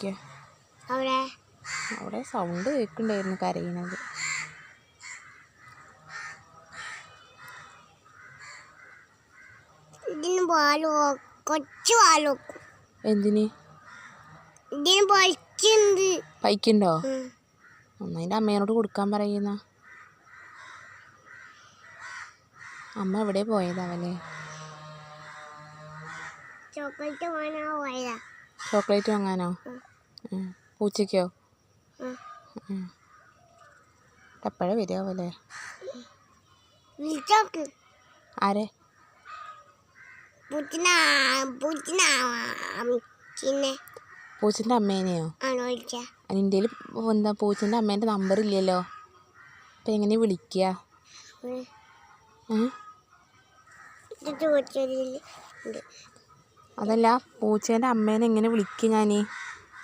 നോക്കിയ അവിടെ സൗണ്ട് കേൾക്കണ്ടായിരുന്നു കരയുന്നത്. എന്തിന് പൈക്കുണ്ടോ? ഒന്നതിൻ്റെ അമ്മേനോട് കൊടുക്കാൻ പറയുന്ന. അമ്മ എവിടെ പോയതാവല്ലേ? ചോക്ലേറ്റ് വാങ്ങാനോ? പൂച്ചയ്ക്കോ? എപ്പോഴാ വരികയാവല്ലേ? ആരെ? പൂച്ചൻ്റെ അമ്മേനെയോ? നിൻ്റെ എന്താ പൂച്ചൻ്റെ അമ്മേൻ്റെ നമ്പർ ഇല്ലല്ലോ, അപ്പം എങ്ങനെ വിളിക്കുക? അതല്ല, പൂച്ചേൻ്റെ അമ്മേനെ എങ്ങനെ വിളിക്കുക ഞാൻ?